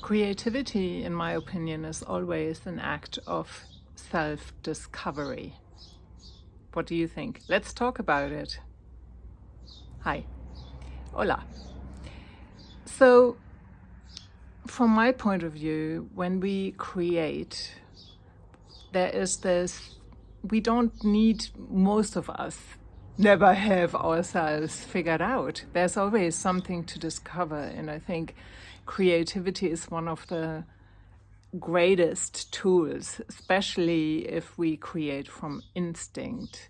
Creativity, in my opinion, is always an act of self-discovery. What do you think? Let's talk about it. Hi. Hola. So, from my point of view, when we create, there is this, we don't need, most of us never have ourselves figured out. There's always something to discover, and I think creativity is one of the greatest tools, especially if we create from instinct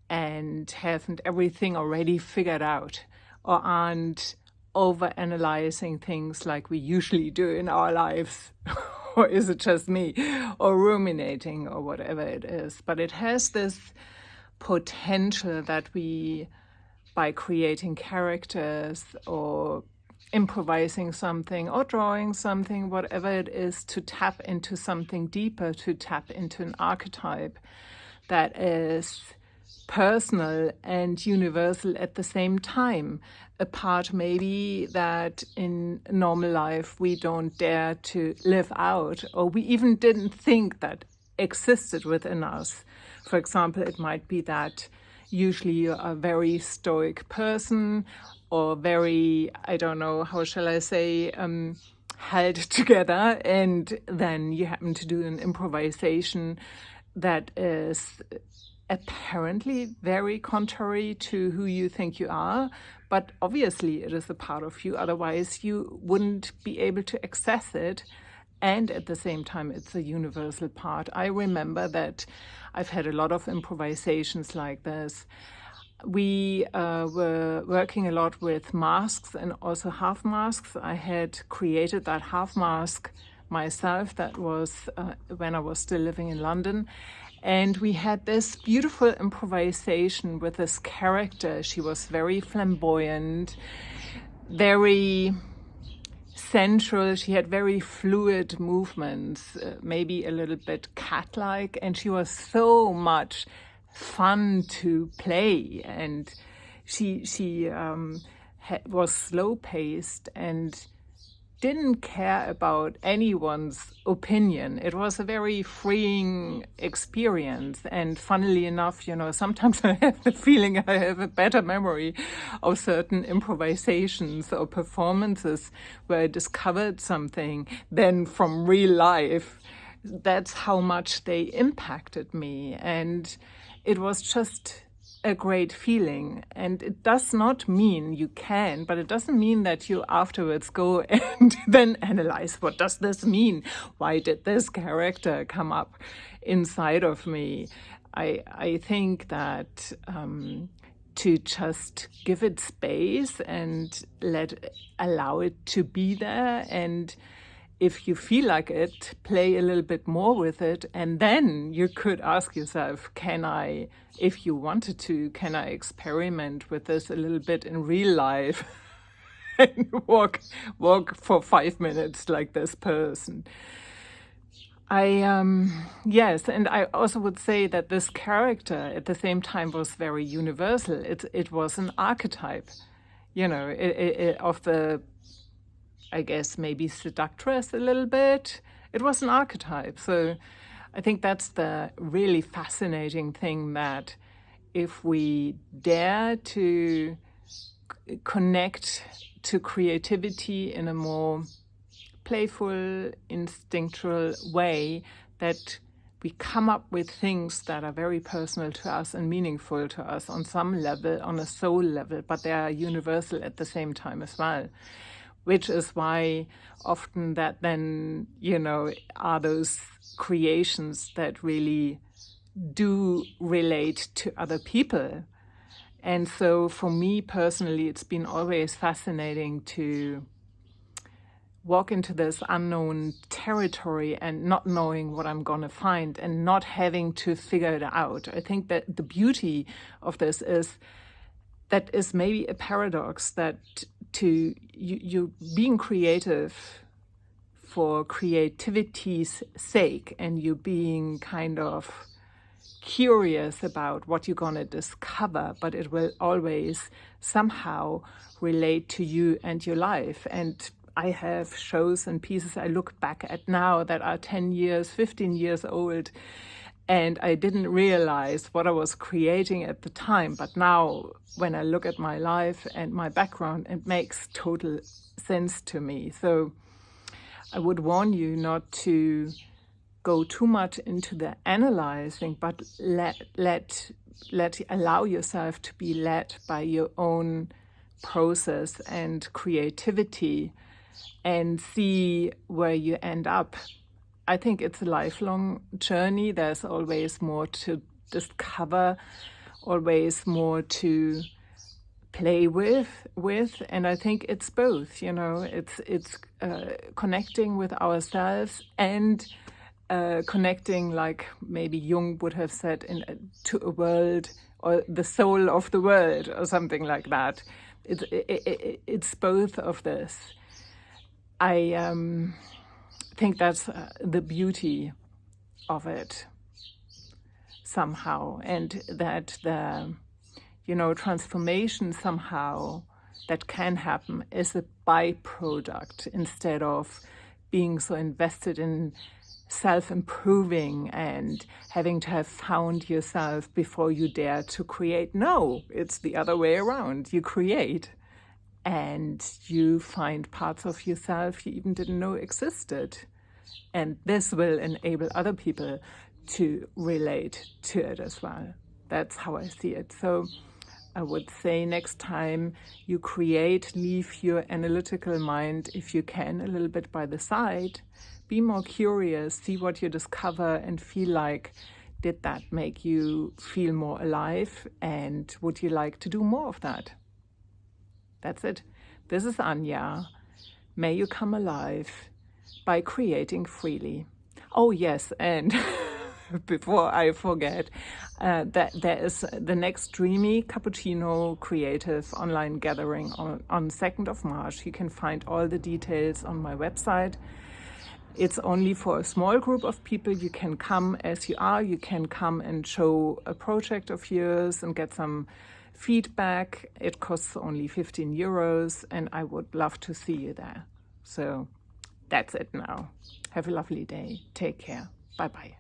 and haven't everything already figured out or aren't over-analyzing things like we usually do in our lives. Or is it just me? Or ruminating or whatever it is. But it has this potential that we, by creating characters or improvising something or drawing something, whatever it is, to tap into something deeper, to tap into an archetype that is personal and universal at the same time. A part maybe that in normal life we don't dare to live out, or we even didn't think that existed within us. For example, it might be that usually you're a very stoic person or very, I don't know, how shall I say, held together, and then you happen to do an improvisation that is apparently very contrary to who you think you are, but obviously it is a part of you, otherwise you wouldn't be able to access it, and at the same time it's a universal part. I remember that I've had a lot of improvisations like this. We were working a lot with masks and also half masks. I had created that half mask myself. That was when I was still living in London. And we had this beautiful improvisation with this character. She was very flamboyant, very sensual. She had very fluid movements, maybe a little bit cat-like, and she was so much fun to play. And she was slow-paced and didn't care about anyone's opinion. It was a very freeing experience. And funnily enough, sometimes I have the feeling I have a better memory of certain improvisations or performances where I discovered something than from real life. That's how much they impacted me. And it was just a great feeling. And it does not mean you can, but it doesn't mean that you afterwards go and then analyze, what does this mean? Why did this character come up inside of me? I think that to just give it space and allow it to be there, and if you feel like it, play a little bit more with it, and then you could ask yourself, if you wanted to, can I experiment with this a little bit in real life and walk for 5 minutes like this person? Yes, and I also would say that this character at the same time was very universal. It was an archetype, of the, I guess, maybe seductress a little bit. It was an archetype. So I think that's the really fascinating thing, that if we dare to connect to creativity in a more playful, instinctual way, that we come up with things that are very personal to us and meaningful to us on some level, on a soul level, but they are universal at the same time as well. Which is why often that then, are those creations that really do relate to other people. And so for me personally, it's been always fascinating to walk into this unknown territory and not knowing what I'm going to find and not having to figure it out. I think that the beauty of this is that is maybe a paradox, that to you being creative for creativity's sake, and you being kind of curious about what you're going to discover, but it will always somehow relate to you and your life. And I have shows and pieces I look back at now that are 10 years, 15 years old, and I didn't realize what I was creating at the time. But now, when I look at my life and my background, it makes total sense to me. So I would warn you not to go too much into the analyzing, but allow yourself to be led by your own process and creativity and see where you end up. I think it's a lifelong journey. There's always more to discover, always more to play with, and I think it's both. It's connecting with ourselves and connecting, like maybe Jung would have said, to a world, or the soul of the world, or something like that. It's both of this. I think that's the beauty of it somehow, and that the transformation somehow that can happen is a byproduct, instead of being so invested in self-improving and having to have found yourself before you dare to create. No, it's the other way around. You create and you find parts of yourself you even didn't know existed. And this will enable other people to relate to it as well. That's how I see it. So I would say next time you create, leave your analytical mind, if you can, a little bit by the side. Be more curious, see what you discover, and feel like, did that make you feel more alive? And would you like to do more of that? That's it. This is Anja. May you come alive by creating freely. Oh yes, and before I forget, that there is the next Dreamy Cappuccino Creative Online Gathering on 2nd of March. You can find all the details on my website. It's only for a small group of people. You can come as you are. You can come and show a project of yours and get some feedback. It costs only 15 euros, and I would love to see you there. So that's it now. Have a lovely day. Take care. Bye-bye.